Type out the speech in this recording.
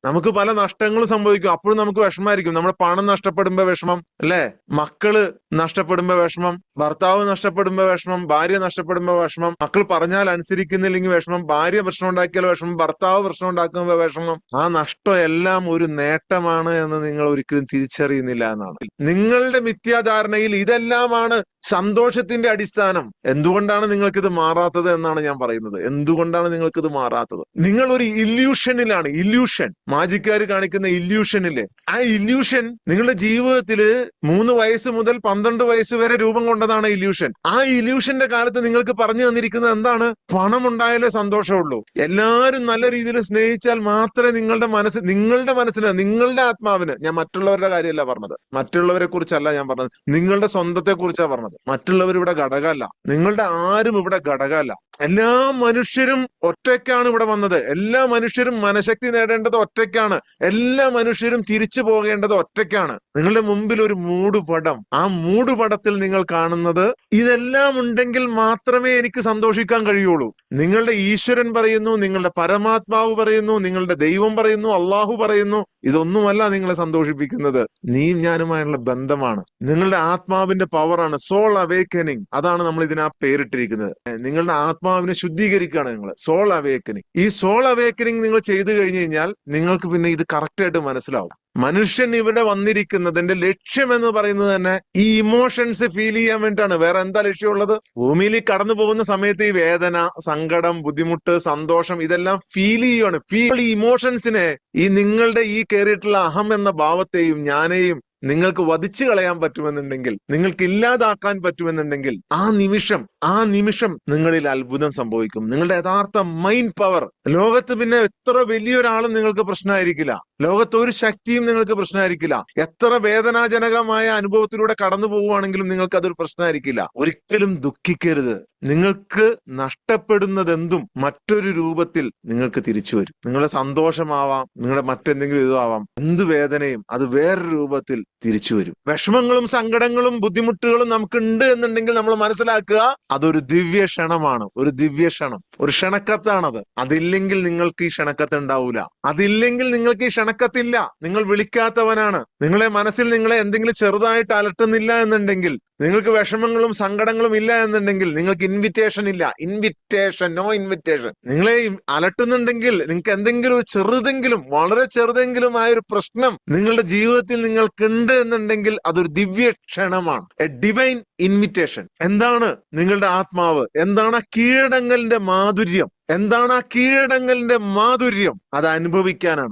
നമുക്ക് പല നഷ്ടങ്ങളും സംഭവിക്കും. അപ്പോഴും നമുക്ക് വിഷമായിരിക്കും. നമ്മുടെ പണം നഷ്ടപ്പെടുമ്പോ വിഷമം, അല്ലെ? മക്കള് നഷ്ടപ്പെടുമ്പോ വിഷമം, ഭർത്താവ് നഷ്ടപ്പെടുമ്പോ വിഷമം, ഭാര്യ നഷ്ടപ്പെടുമ്പോ വിഷമം, മക്കൾ പറഞ്ഞാൽ അനുസരിക്കുന്നില്ലെങ്കിൽ വിഷമം, ഭാര്യ പ്രശ്നം ഉണ്ടാക്കിയാൽ വിഷമം, ഭർത്താവ് പ്രശ്നം ഉണ്ടാക്കുമ്പോ വിഷമം. ആ നഷ്ടം എല്ലാം ഒരു നേട്ടമാണ് എന്ന് നിങ്ങൾ ഒരിക്കലും തിരിച്ചറിയുന്നില്ല എന്നാണ്. നിങ്ങളുടെ മിഥ്യാധാരണയിൽ ഇതെല്ലാമാണ് സന്തോഷത്തിന്റെ അടിസ്ഥാനം. എന്തുകൊണ്ടാണ് നിങ്ങൾക്ക് ഇത് മാറാത്തത് എന്നാണ് ഞാൻ പറയുന്നത്. എന്തുകൊണ്ടാണ് നിങ്ങൾക്ക് ഇത് മാറാത്തത്? നിങ്ങൾ ഒരു ഇല്യൂഷനിലാണ്. ഇല്യൂഷൻ, മാജിക്കാര് കാണിക്കുന്ന ഇല്യൂഷനില്ലേ, ആ ഇല്യൂഷൻ നിങ്ങളുടെ ജീവിതത്തില് 3 വയസ്സ് മുതൽ 12 വയസ്സ് വരെ രൂപം കൊണ്ടതാണ് ഇല്യൂഷൻ. ആ ഇല്യൂഷന്റെ കാലത്ത് നിങ്ങൾക്ക് പറഞ്ഞു തന്നിരിക്കുന്നത് എന്താണ്? പണം ഉണ്ടായാലേ സന്തോഷമുള്ളൂ, എല്ലാവരും നല്ല രീതിയിൽ സ്നേഹിച്ചാൽ മാത്രമേ നിങ്ങളുടെ മനസ്സിന്, നിങ്ങളുടെ ആത്മാവിന്, ഞാൻ മറ്റുള്ളവരുടെ കാര്യമല്ല പറഞ്ഞത്, മറ്റുള്ളവരെ കുറിച്ചല്ല ഞാൻ പറഞ്ഞത്, നിങ്ങളുടെ സ്വന്തത്തെ കുറിച്ചാണ് പറഞ്ഞത്. മറ്റുള്ളവർ ഇവിടെ ഘടകമല്ല, നിങ്ങളുടെ ആരും ഇവിടെ ഘടകമല്ല. എല്ലാ മനുഷ്യരും ഒറ്റയ്ക്കാണ് ഇവിടെ വന്നത്. എല്ലാ മനുഷ്യരും മനഃശക്തി നേടേണ്ടത് ഒറ്റയ്ക്കാണ്. എല്ലാ മനുഷ്യരും തിരിച്ചു പോകേണ്ടത് ഒറ്റയ്ക്കാണ്. നിങ്ങളുടെ മുമ്പിൽ ഒരു മൂടുപടം, ആ മൂടുപടത്തിൽ നിങ്ങൾ കാണുന്നത് ഇതെല്ലാം ഉണ്ടെങ്കിൽ മാത്രമേ എനിക്ക് സന്തോഷിക്കാൻ കഴിയുള്ളൂ. നിങ്ങളുടെ ഈശ്വരൻ പറയുന്നു, നിങ്ങളുടെ പരമാത്മാവ് പറയുന്നു, നിങ്ങളുടെ ദൈവം പറയുന്നു, അള്ളാഹു പറയുന്നു, ഇതൊന്നുമല്ല നിങ്ങളെ സന്തോഷിപ്പിക്കുന്നത്. നീയും ഞാനുമായുള്ള ബന്ധമാണ്, നിങ്ങളുടെ ആത്മാവിന്റെ പവറാണ്. സോൾ അവേക്കനിങ്, അതാണ് നമ്മൾ ഇതിനാ പേരിട്ടിരിക്കുന്നത്. നിങ്ങളുടെ ആത്മാവിനെ ശുദ്ധീകരിക്കുകയാണ് നിങ്ങൾ. Soul awakening. ഈ സോൾ അവേക്കനിങ് നിങ്ങൾ ചെയ്തു കഴിഞ്ഞു കഴിഞ്ഞാൽ നിങ്ങൾക്ക് പിന്നെ ഇത് കറക്റ്റ് ആയിട്ട് മനസ്സിലാവും. മനുഷ്യൻ ഇവിടെ വന്നിരിക്കുന്നതിന്റെ ലക്ഷ്യം എന്ന് പറയുന്നത് തന്നെ ഈ ഇമോഷൻസ് ഫീൽ ചെയ്യാൻ വേണ്ടിയിട്ടാണ്. വേറെ എന്താ ലക്ഷ്യമുള്ളത്? ഭൂമിയിൽ കടന്നു പോകുന്ന സമയത്ത് ഈ വേദന, സങ്കടം, ബുദ്ധിമുട്ട്, സന്തോഷം ഇതെല്ലാം ഫീൽ ചെയ്യുകയാണ്. ഈ ഇമോഷൻസിനെ, ഈ നിങ്ങളുടെ ഈ കയറിയിട്ടുള്ള അഹം എന്ന ഭാവത്തെയും ഞാനെയും നിങ്ങൾക്ക് വധിച്ചു കളയാൻ പറ്റുമെന്നുണ്ടെങ്കിൽ, നിങ്ങൾക്ക് ഇല്ലാതാക്കാൻ പറ്റുമെന്നുണ്ടെങ്കിൽ, ആ നിമിഷം നിങ്ങളിൽ അത്ഭുതം സംഭവിക്കും. നിങ്ങളുടെ യഥാർത്ഥ മൈൻഡ് പവർ. ലോകത്ത് പിന്നെ എത്ര വലിയൊരാളും നിങ്ങൾക്ക് പ്രശ്നമായിരിക്കില്ല. ലോകത്ത് ഒരു ശക്തിയും നിങ്ങൾക്ക് പ്രശ്നമായിരിക്കില്ല. എത്ര വേദനാജനകമായ അനുഭവത്തിലൂടെ കടന്നു പോവുകയാണെങ്കിലും നിങ്ങൾക്ക് അതൊരു പ്രശ്നമായിരിക്കില്ല. ഒരിക്കലും ദുഃഖിക്കരുത്. നിങ്ങൾക്ക് നഷ്ടപ്പെടുന്നതെന്തും മറ്റൊരു രൂപത്തിൽ നിങ്ങൾക്ക് തിരിച്ചു വരും. നിങ്ങളുടെ സന്തോഷമാവാം, നിങ്ങളുടെ മറ്റെന്തെങ്കിലും ഇതാവാം, എന്ത് വേദനയും അത് വേറൊരു രൂപത്തിൽ തിരിച്ചു വരും. വിഷമങ്ങളും സങ്കടങ്ങളും ബുദ്ധിമുട്ടുകളും നമുക്കുണ്ട് എന്നുണ്ടെങ്കിൽ നമ്മൾ മനസ്സിലാക്കുക, അതൊരു ദിവ്യ ക്ഷണമാണ്. ഒരു ദിവ്യ ക്ഷണം, ഒരു ക്ഷണക്കത്താണത്. അതില്ലെങ്കിൽ നിങ്ങൾക്ക് ഈ ക്ഷണക്കത്ത് ഉണ്ടാവൂല. അതില്ലെങ്കിൽ നിങ്ങൾക്ക് ഈ ക്ഷണക്കത്തില്ല. നിങ്ങൾ വിളിക്കാത്തവനാണ്. നിങ്ങളെ മനസ്സിൽ നിങ്ങളെ എന്തെങ്കിലും ചെറുതായിട്ട് അലട്ടുന്നില്ല എന്നുണ്ടെങ്കിൽ, നിങ്ങൾക്ക് വിഷമങ്ങളും സങ്കടങ്ങളും ഇല്ല എന്നുണ്ടെങ്കിൽ നിങ്ങൾക്ക് ഇൻവിറ്റേഷൻ ഇല്ല. Invitation, no invitation. നിങ്ങളെ അലട്ടുന്നുണ്ടെങ്കിൽ, നിങ്ങൾക്ക് എന്തെങ്കിലും ചെറുതെങ്കിലും, വളരെ ചെറുതെങ്കിലും ആയൊരു പ്രശ്നം നിങ്ങളുടെ ജീവിതത്തിൽ നിങ്ങൾക്കുണ്ട് എന്നുണ്ടെങ്കിൽ അതൊരു ദിവ്യ ക്ഷണമാണ്. A divine invitation. എന്താണ് നിങ്ങളുടെ ആത്മാവ്? എന്താണ് കീഴടങ്ങലിന്റെ മാധുര്യം? എന്താണ് ആ കീഴടങ്ങലിന്റെ മാധുര്യം? അത് അനുഭവിക്കാനാണ്.